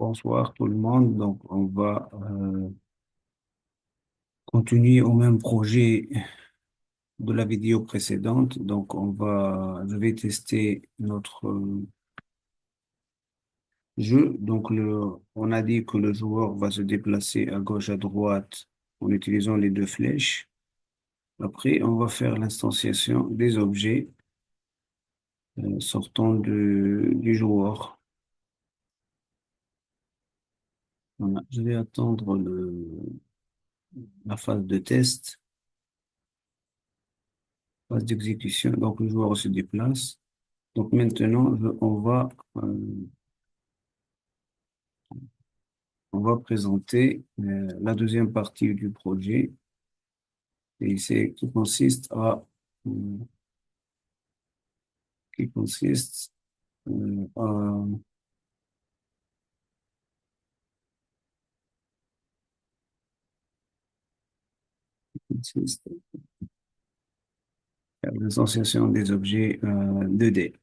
Bonsoir tout le monde. Donc, on va continuer au même projet de la vidéo précédente. Donc, je vais tester notre jeu. Donc, on a dit que le joueur va se déplacer à gauche, à droite en utilisant les deux flèches. Après, on va faire l'instanciation des objets sortant du joueur. Voilà. Je vais attendre la phase de test, phase d'exécution. Donc, le joueur se déplace. Donc maintenant, on va présenter la deuxième partie du projet et c'est euh, qui consiste à consiste à l'association des objets 2D.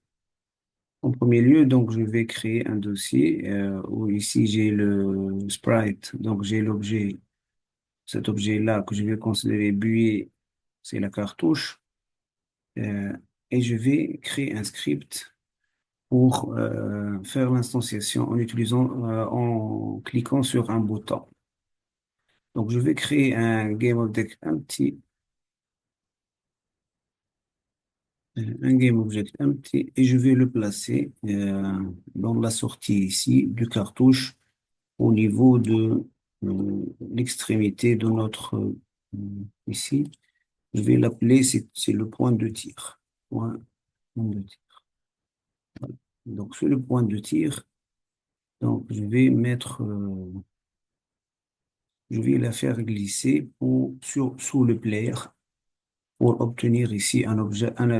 En premier lieu, donc je vais créer un dossier où ici j'ai le sprite, donc j'ai cet objet-là que je vais considérer buée, c'est la cartouche, euh, et je vais créer un script pour faire l'instanciation en cliquant sur un bouton. Donc, je vais créer un un game object empty et je vais le placer dans la sortie ici du cartouche au niveau de l'extrémité de ici. Je vais l'appeler, c'est le point de tir. Point de tir. Voilà. Donc, sur le point de tir, donc, je vais la faire glisser sous le player pour obtenir ici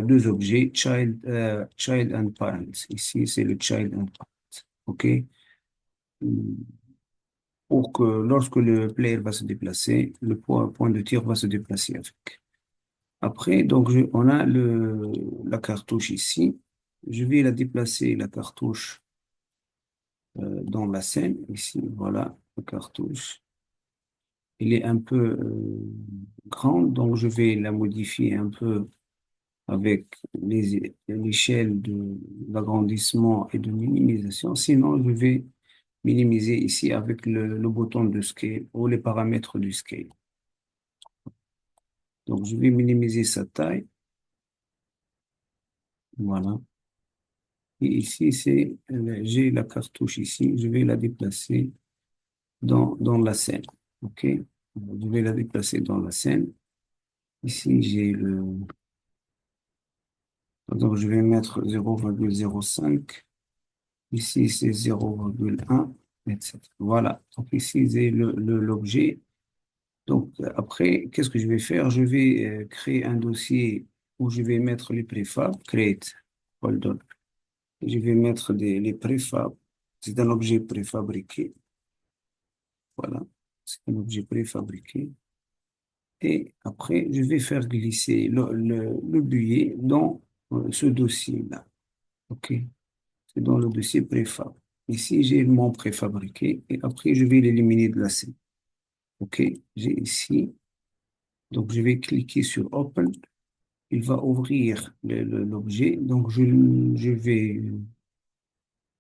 deux objets, child and parent. Ici, c'est le child and parent. OK? Pour que lorsque le player va se déplacer, point de tir va se déplacer avec. Après, donc, on a la cartouche ici. Je vais la déplacer, la cartouche, dans la scène. Ici, voilà, la cartouche. Elle est un peu grande, donc je vais la modifier un peu avec l'échelle de l'agrandissement et de minimisation. Sinon, je vais minimiser ici avec le bouton de scale ou les paramètres du scale. Donc, je vais minimiser sa taille. Voilà. Et ici, j'ai la cartouche ici. Je vais la déplacer dans la scène. OK? Je vais la déplacer dans la scène. Ici, donc, je vais mettre 0,05. Ici, c'est 0,1, etc. Voilà. Donc, ici, c'est l'objet. Donc, après, qu'est-ce que je vais faire? Je vais créer un dossier où je vais mettre les préfabs, create, folder. Je vais mettre les préfabs. C'est un objet préfabriqué. Voilà. C'est un objet préfabriqué. Et après, je vais faire glisser le billet dans ce dossier-là. OK? C'est dans le dossier préfab. Ici, j'ai mon préfabriqué et après, je vais l'éliminer de la scène. OK? J'ai ici. Donc, je vais cliquer sur Open. Il va ouvrir l'objet. Donc, je vais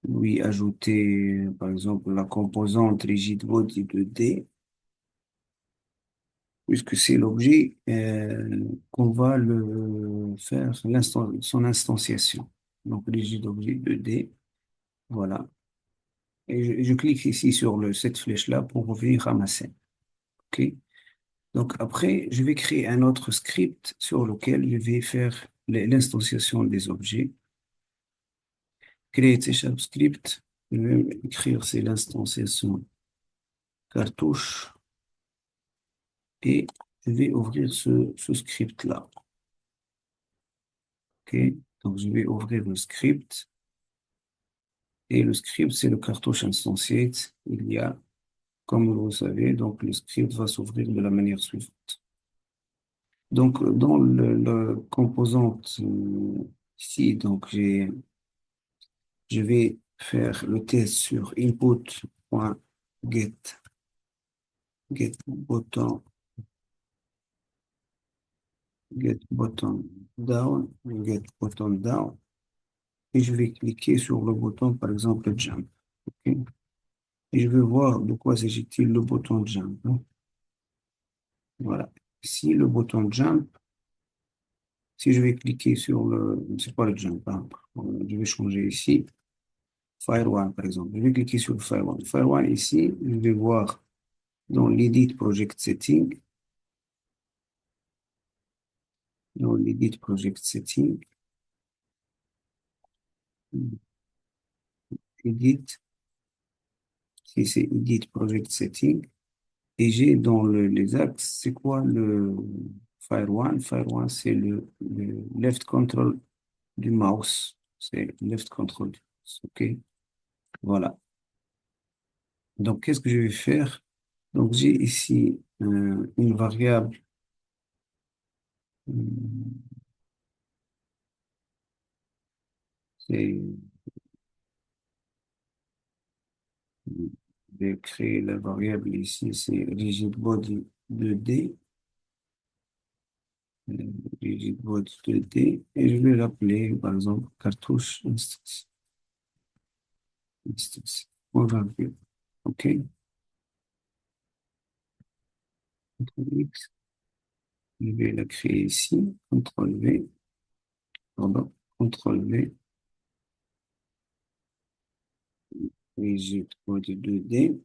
lui ajouter, par exemple, la composante rigid body de D, puisque c'est l'objet qu'on va faire son instanciation. Donc, rigid objet de D. Voilà. Et je clique ici sur cette flèche-là pour revenir à ma scène. OK? Donc après, je vais créer un autre script sur lequel je vais faire l'instanciation des objets. Create C# script. Je vais écrire c'est l'instanciation cartouche et je vais ouvrir ce script-là. OK? Donc je vais ouvrir le script et le script, c'est le cartouche instantiate. Il y a, comme vous savez, donc le script va s'ouvrir de la manière suivante. Donc, dans la composante ici, donc je vais faire le test sur input point get button, get button get button down, et je vais cliquer sur le bouton, par exemple, jump. OK. Et je vais voir de quoi s'agit-il le bouton jump, hein. Voilà. Ici, le bouton jump, si je vais cliquer sur le, c'est pas le jump, hein. Je vais changer ici, Firewall, par exemple. Je vais cliquer sur le Firewall. Firewall, ici, je vais voir dans l'Edit Project Setting, dans l'Edit Project Setting, Edit, si c'est Edit Project Setting, et j'ai dans les axes, c'est quoi le Firewall? Firewall, c'est le left control du mouse. C'est left control du mouse. OK? Voilà. Donc, qu'est-ce que je vais faire? Donc, j'ai ici une variable, euh, c'est, je vais créer la variable ici, c'est rigidbody 2D, euh, rigidbody 2D, et je vais l'appeler, par exemple, cartouche instance. On va voir. OK? CTRL X, je vais la créer ici, CTRL V, pardon, CTRL V, rigidbody 2D,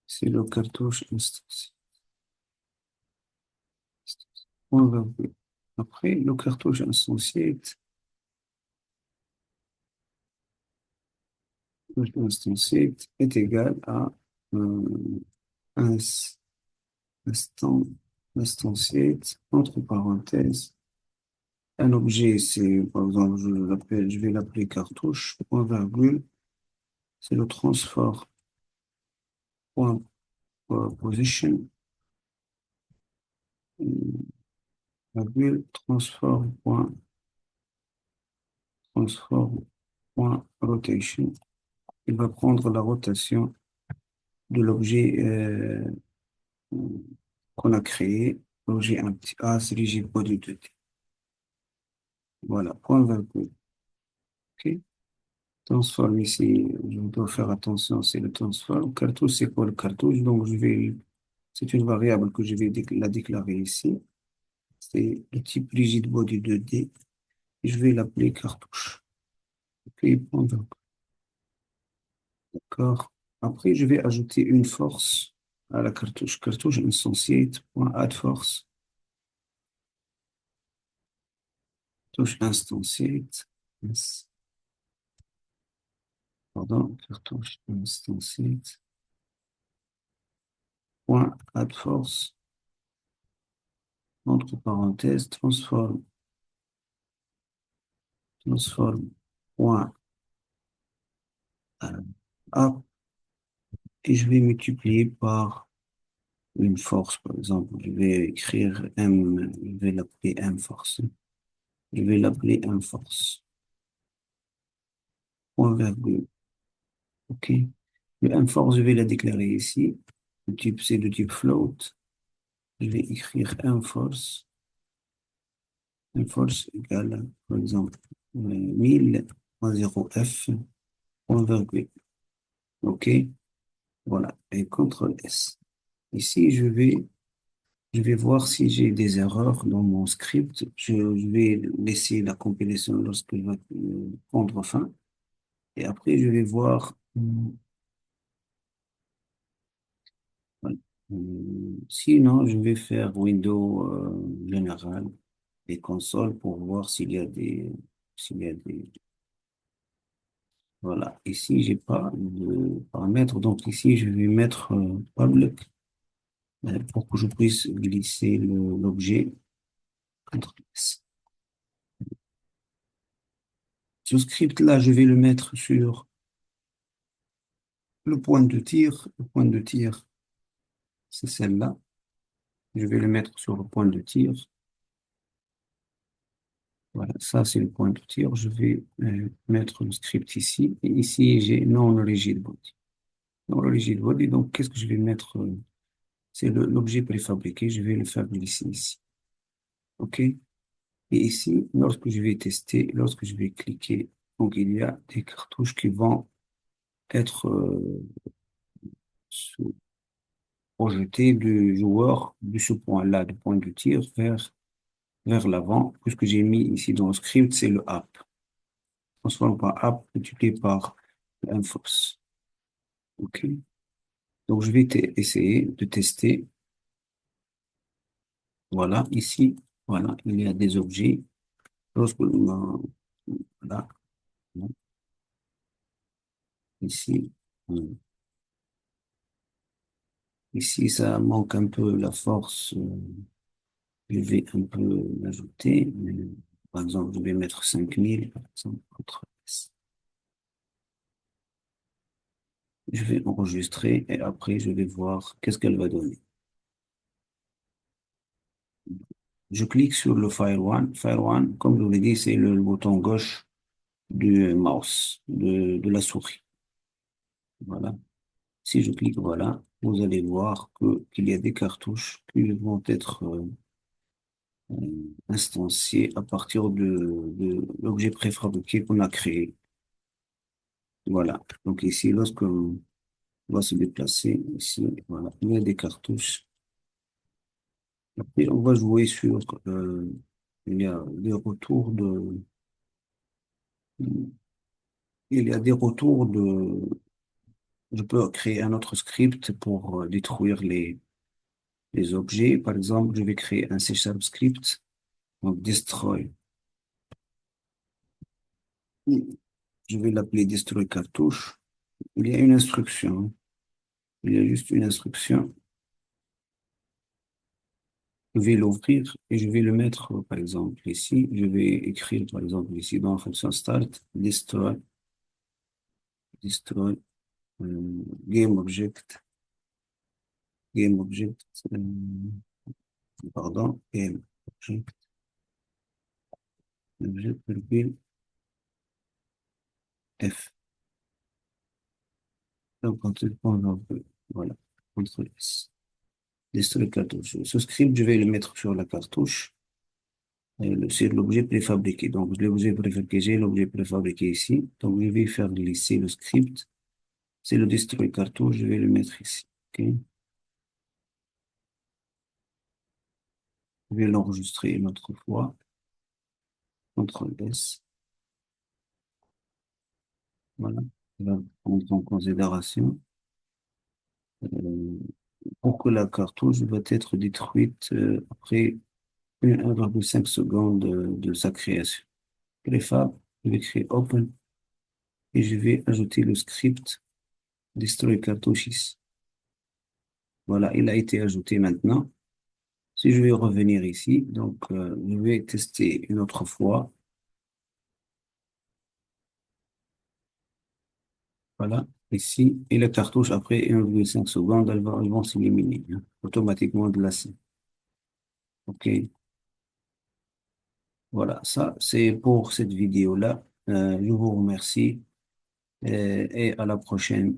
c'est le cartouche instance. On va voir. Après, le cartouche instantiate, est égal à un instant, instantiate, entre parenthèses. Un objet, c'est, par exemple, je vais l'appeler cartouche, point virgule, c'est le transfert, point position, virgule, transfert, point rotation. Il va prendre la rotation de l'objet qu'on a créé, l'objet as rigid body 2D. Voilà, point virgule. OK. Transform ici, je dois faire attention, c'est le transform. Cartouche, c'est quoi le cartouche? Donc, c'est une variable que je vais la déclarer ici. C'est le type rigid body 2D. Et je vais l'appeler cartouche. OK, point virgule. D'accord. Après, je vais ajouter une force à la cartouche. Cartouche instantiate, point add force. Cartouche instantiate. Pardon, cartouche instantiate. Point add force, entre parenthèses, point up, et je vais multiplier par une force, par exemple. Je vais écrire M, je vais l'appeler M force. Je vais l'appeler M force. Point virgule. OK. Le M force, je vais la déclarer ici. Le type, c'est le type float. Je vais écrire M force. M force égale, par exemple, 1000,0 F, point virgule. OK. Voilà. Et CTRL S. Ici, je vais voir si j'ai des erreurs dans mon script. Je vais laisser la compilation lorsqu'elle va prendre fin. Et après, je vais voir. Voilà. Sinon, je vais faire Windows général et console pour voir s'il y a des. Voilà. Ici, j'ai pas de paramètres. Donc ici, je vais mettre public pour que je puisse glisser l'objet. CTRL S. Ce script-là, je vais le mettre sur le point de tir. Le point de tir, c'est celle-là. Je vais le mettre sur le point de tir. Voilà, ça c'est le point de tir. Je vais mettre le script ici. Et ici, j'ai non-rigid body. Non-rigid body, donc qu'est-ce que je vais mettre? C'est l'objet préfabriqué. Je vais le faire glisser ici. OK? Et ici, lorsque je vais tester, lorsque je vais cliquer, donc il y a des cartouches qui vont être projetées du joueur de ce point-là, du point de tir vers l'avant. Ce que j'ai mis ici dans le script, c'est le app. Transforme par app multiplié par l'inforce. OK? Donc, je vais essayer de tester. Voilà, ici, voilà, il y a des objets. Voilà, ici, ici, ça manque un peu la force. Je vais un peu l'ajouter. Par exemple, je vais mettre 5000 par exemple, contre S. Je vais enregistrer et après, je vais voir qu'est-ce qu'elle va donner. Je clique sur le Fire One. Fire One, comme je vous l'ai dit, c'est le bouton gauche du mouse, de la souris. Voilà. Si je clique voilà, vous allez voir qu'il y a des cartouches qui vont être instanciées à partir de l'objet préfabriqué qu'on a créé. Voilà. Donc ici, lorsque on va se déplacer, ici, voilà, il y a des cartouches. Après, on va jouer sur, il y a des retours il y a des retours je peux créer un autre script pour détruire les objets. Par exemple, je vais créer un C# script, donc destroy. Je vais l'appeler destroy cartouche. Il y a une instruction. Il y a juste une instruction. Je vais l'ouvrir et je vais le mettre, par exemple, ici. Je vais écrire, par exemple, ici dans la fonction start, destroy, game object, game object, pardon, game object, object, virgule, F. Donc, voilà, CTRL S. Destroy cartouche. Ce script, je vais le mettre sur la cartouche. C'est l'objet préfabriqué. Donc, l'objet préfabriqué, j'ai l'objet préfabriqué ici. Donc, je vais faire glisser le script. C'est le destroy cartouche, je vais le mettre ici. OK? Je vais l'enregistrer une autre fois. CTRL S. Voilà. Je vais prendre en considération. Euh, pour que la cartouche va être détruite après 1,5 secondes de sa création. Préfab, je vais créer Open et je vais ajouter le script Destroy cartouche ici. Voilà, il a été ajouté maintenant. Si je vais revenir ici, donc je vais tester une autre fois. Voilà, ici. Et la cartouche, après 1,5 secondes, elles vont s'éliminer hein, automatiquement de la scène. OK, voilà, ça c'est pour cette vidéo-là. Je vous remercie et à la prochaine.